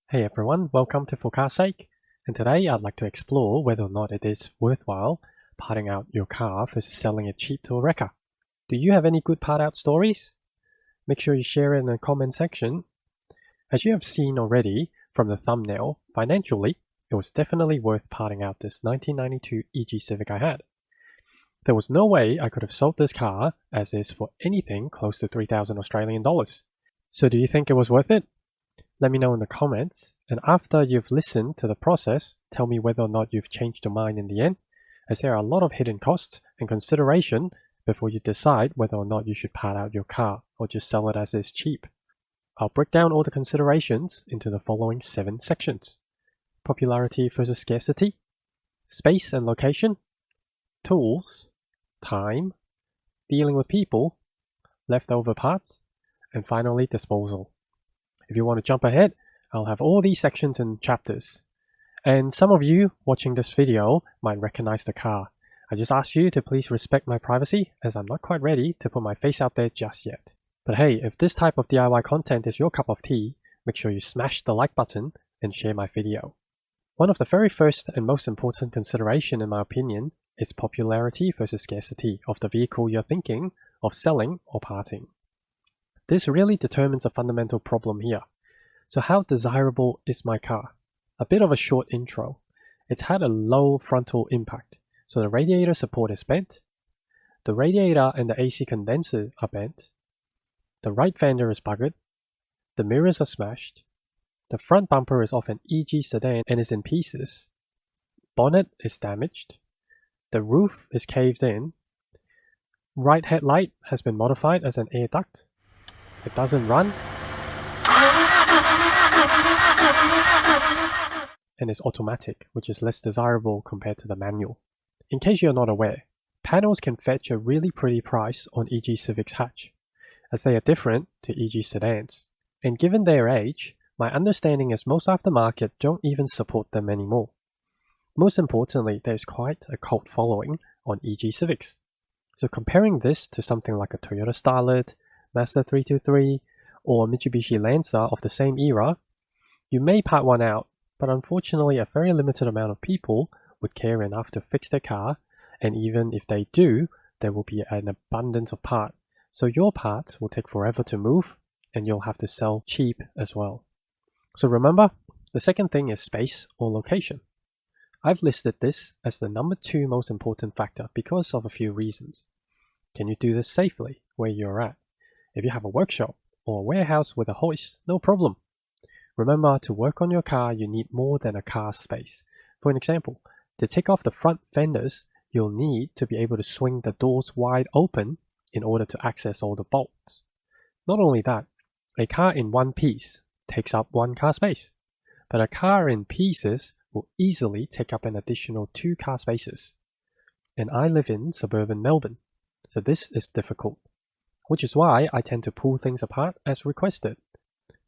Hey everyone, welcome to For Car's Sake, and today I'd like to explore whether or not it is worthwhile parting out your car versus selling it cheap to a wrecker. Do you have any good part out stories? Make sure you share it in the comment section. As you have seen already from the thumbnail, financially, it was definitely worth parting out this 1992 EG Civic I had. There was no way I could have sold this car as is for anything close to 3,000 Australian dollars. So do you think it was worth it? Let me know in the comments, and after you've listened to the process, tell me whether or not you've changed your mind in the end, as there are a lot of hidden costs and consideration before you decide whether or not you should part out your car or just sell it as is cheap. I'll break down all the considerations into the following 7 sections: popularity versus scarcity, space and location, tools, time, dealing with people, leftover parts, and finally disposal. If you want to jump ahead, I'll have all these sections in chapters. And some of you watching this video might recognize the car. I just ask you to please respect my privacy, as I'm not quite ready to put my face out there just yet. But hey, if this type of DIY content is your cup of tea, make sure you smash the like button and share my video. One of the very first and most important consideration in my opinion is popularity versus scarcity of the vehicle you're thinking of selling or parting. This really determines a fundamental problem here. So how desirable is my car? A bit of a short intro. It's had a low frontal impact, so the radiator support is bent. The radiator and the AC condenser are bent. The right fender is buggered. The mirrors are smashed. The front bumper is off an EG sedan and is in pieces. Bonnet is damaged. The roof is caved in. Right headlight has been modified as an air duct. It doesn't run, and is automatic, which is less desirable compared to the manual. In case you're not aware, panels can fetch a really pretty price on EG Civic's hatch, as they are different to EG sedans. And given their age, my understanding is most aftermarket don't even support them anymore. Most importantly, there's quite a cult following on EG Civics. So comparing this to something like a Toyota Starlet, Mazda 323, or Mitsubishi Lancer of the same era, you may part one out, but unfortunately a very limited amount of people would care enough to fix their car, and even if they do, there will be an abundance of parts, so your parts will take forever to move, and you'll have to sell cheap as well. So remember, the second thing is space or location. I've listed this as the number 2 most important factor because of a few reasons. Can you do this safely where you're at? If you have a workshop or a warehouse with a hoist, no problem. Remember, to work on your car, you need more than a car space. For an example, to take off the front fenders, you'll need to be able to swing the doors wide open in order to access all the bolts. Not only that, a car in one piece takes up 1 car space, but a car in pieces will easily take up an additional 2 car spaces. And I live in suburban Melbourne, so this is difficult, which is why I tend to pull things apart as requested.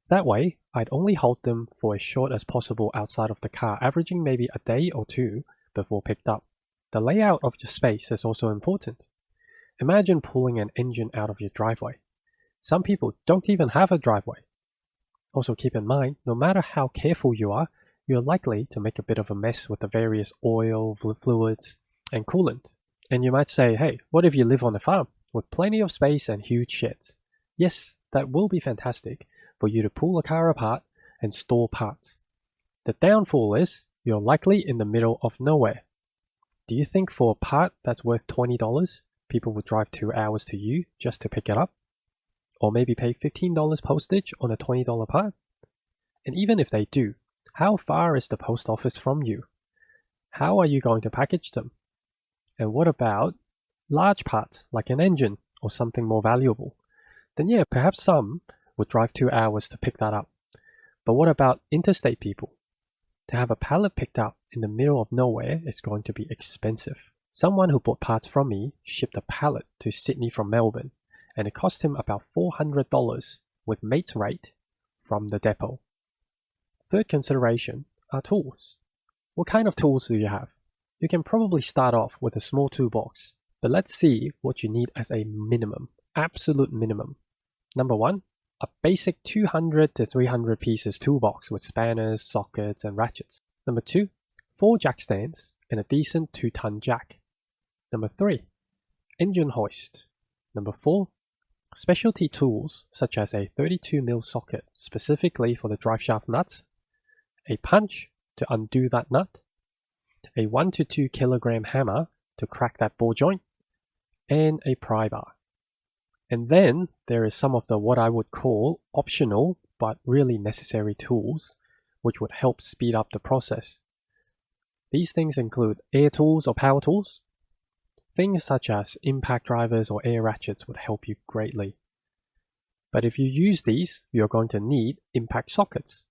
That way, I'd only hold them for as short as possible outside of the car, averaging maybe a day or 2 before picked up. The layout of your space is also important. Imagine pulling an engine out of your driveway. Some people don't even have a driveway. Also keep in mind, no matter how careful you are, you're likely to make a bit of a mess with the various oil, fluids, and coolant. And you might say, hey, what if you live on a farm with plenty of space and huge sheds? Yes, that will be fantastic for you to pull a car apart and store parts. The downfall is you're likely in the middle of nowhere. Do you think for a part that's worth $20, people would drive 2 hours to you just to pick it up? Or maybe pay $15 postage on a $20 part? And even if they do, how far is the post office from you? How are you going to package them? And what about large parts like an engine or something more valuable? Then yeah, perhaps some would drive 2 hours to pick that up. But what about interstate people? To have a pallet picked up in the middle of nowhere is going to be expensive. Someone who bought parts from me shipped a pallet to Sydney from Melbourne, and it cost him about $400 with mate's rate from the depot. Third consideration are tools. What kind of tools do you have? You can probably start off with a small toolbox, but let's see what you need as a minimum, absolute minimum. Number 1, A basic 200 to 300 pieces toolbox with spanners, sockets, and ratchets. Number 2, 4 jack stands and a decent 2-ton jack. Number 3, engine hoist. Number 4, specialty tools such as a 32mm socket specifically for the driveshaft nuts, a punch to undo that nut, a 1 to 2 kilogram hammer to crack that ball joint, and a pry bar. And then there is some of the what I would call optional but really necessary tools which would help speed up the process. These things include air tools or power tools. Things such as impact drivers or air ratchets would help you greatly. But if you use these, you're going to need impact sockets.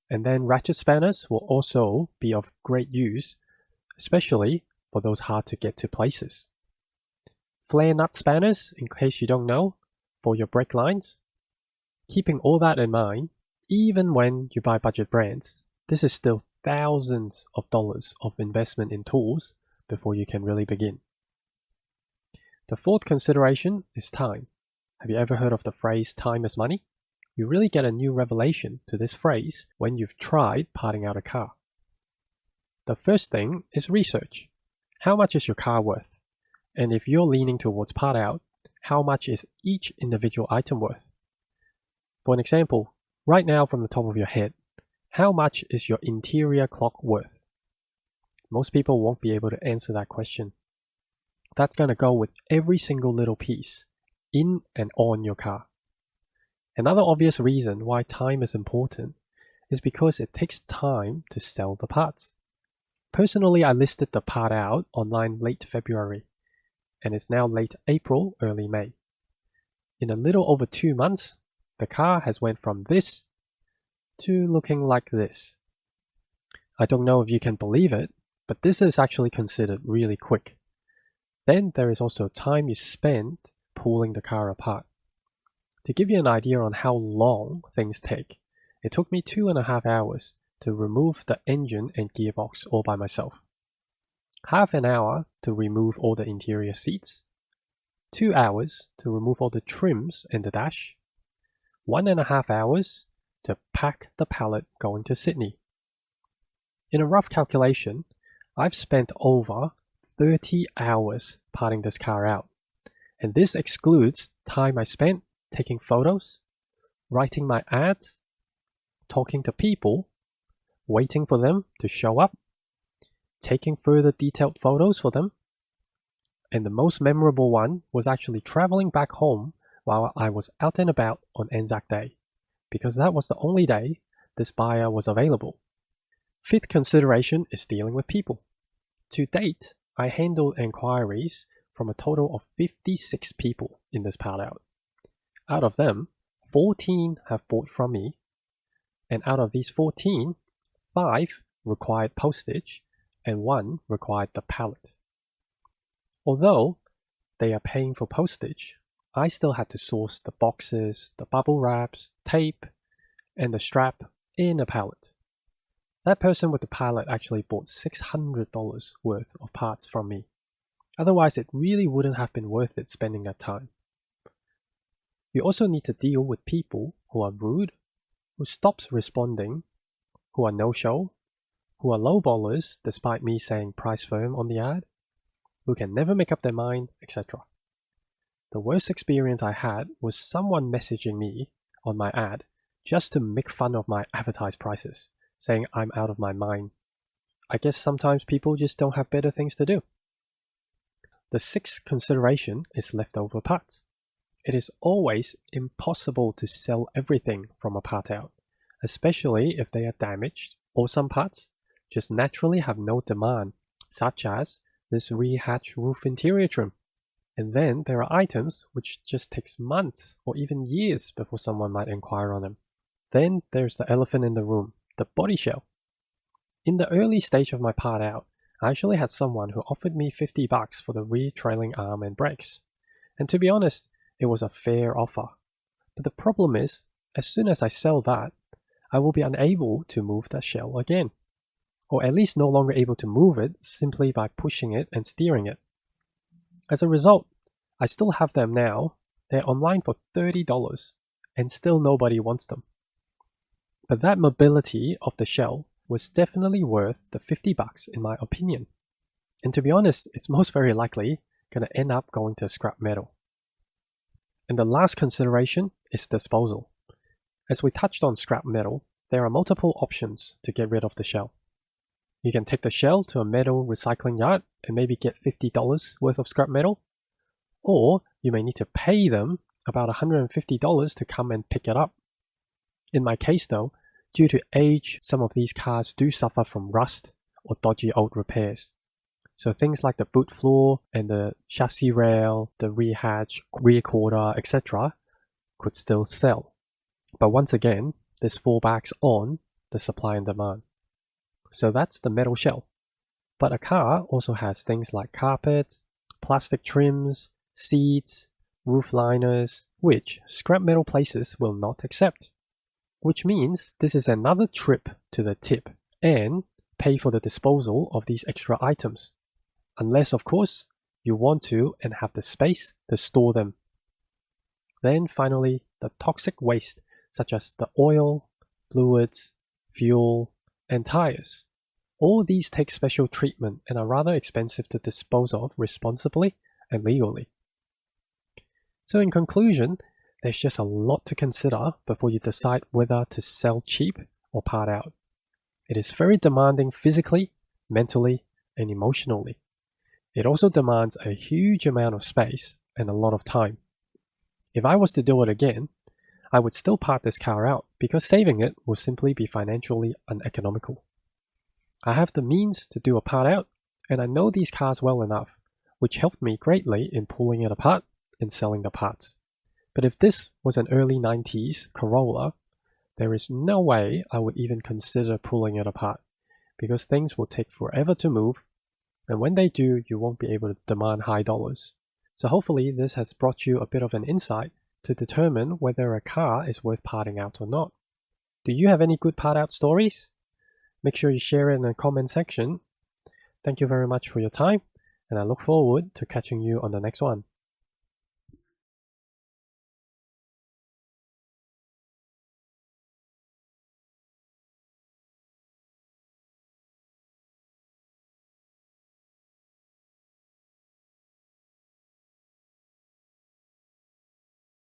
And then ratchet spanners will also be of great use, especially for those hard to get to places. Flare nut spanners, in case you don't know, for your brake lines. Keeping all that in mind, even when you buy budget brands, this is still thousands of dollars of investment in tools before you can really begin. The fourth consideration is time. Have you ever heard of the phrase time is money? You really get a new revelation to this phrase when you've tried parting out a car. The first thing is research. How much is your car worth? And if you're leaning towards part out, how much is each individual item worth? For an example, right now from the top of your head, how much is your interior clock worth? Most people won't be able to answer that question. That's going to go with every single little piece in and on your car. Another obvious reason why time is important is because it takes time to sell the parts. Personally, I listed the part out online late February, and it's now late April, early May. In a little over 2 months, the car has went from this to looking like this. I don't know if you can believe it, but this is actually considered really quick. Then there is also time you spend pulling the car apart. To give you an idea on how long things take, it took me 2.5 hours to remove the engine and gearbox all by myself. Half an hour to remove all the interior seats, 2 hours to remove all the trims and the dash, 1.5 hours to pack the pallet going to Sydney. In a rough calculation, I've spent over 30 hours parting this car out, and this excludes time I spent taking photos, writing my ads, talking to people, waiting for them to show up, taking further detailed photos for them, and the most memorable one was actually traveling back home while I was out and about on Anzac Day, because that was the only day this buyer was available. Fifth consideration is dealing with people. To date, I handled inquiries from a total of 56 people in this part out. Out of them, 14 have bought from me, and out of these 14, 5 required postage and 1 required the pallet. Although they are paying for postage, I still had to source the boxes, the bubble wraps, tape, and the strap in a pallet. That person with the pallet actually bought $600 worth of parts from me. Otherwise, it really wouldn't have been worth it spending that time. You also need to deal with people who are rude, who stops responding, who are no-show, who are lowballers despite me saying price firm on the ad, who can never make up their mind, etc. The worst experience I had was someone messaging me on my ad just to make fun of my advertised prices, saying I'm out of my mind. I guess sometimes people just don't have better things to do. The sixth consideration is leftover parts. It is always impossible to sell everything from a part out, especially if they are damaged or some parts just naturally have no demand, such as this rehatch roof interior trim. And then there are items which just takes months or even years before someone might inquire on them. Then there's the elephant in the room, the body shell. In the early stage of my part out, I actually had someone who offered me $50 for the rear trailing arm and brakes. And to be honest, it was a fair offer. But the problem is, as soon as I sell that, I will be unable to move that shell again. Or at least no longer able to move it simply by pushing it and steering it. As a result, I still have them now. They're online for $30, and still nobody wants them. But that mobility of the shell was definitely worth the $50 in my opinion. And to be honest, it's most very likely going to end up going to scrap metal. And the last consideration is disposal. As we touched on scrap metal, there are multiple options to get rid of the shell. You can take the shell to a metal recycling yard and maybe get $50 worth of scrap metal, or you may need to pay them about $150 to come and pick it up. In my case though, due to age, some of these cars do suffer from rust or dodgy old repairs. So things like the boot floor and the chassis rail, the rear hatch, rear quarter, etc. could still sell. But once again, this falls back on the supply and demand. So that's the metal shell. But a car also has things like carpets, plastic trims, seats, roof liners, which scrap metal places will not accept. Which means this is another trip to the tip and pay for the disposal of these extra items. Unless, of course, you want to and have the space to store them. Then finally, the toxic waste such as the oil, fluids, fuel, and tires. All these take special treatment and are rather expensive to dispose of responsibly and legally. So in conclusion, there's just a lot to consider before you decide whether to sell cheap or part out. It is very demanding physically, mentally, and emotionally. It also demands a huge amount of space and a lot of time. If I was to do it again, I would still part this car out because saving it would simply be financially uneconomical. I have the means to do a part out, and I know these cars well enough, which helped me greatly in pulling it apart and selling the parts. But if this was an early 90s Corolla, there is no way I would even consider pulling it apart because things will take forever to move, and when they do, you won't be able to demand high dollars. So hopefully this has brought you a bit of an insight to determine whether a car is worth parting out or not. Do you have any good part out stories? Make sure you share it in the comment section. Thank you very much for your time, and I look forward to catching you on the next one.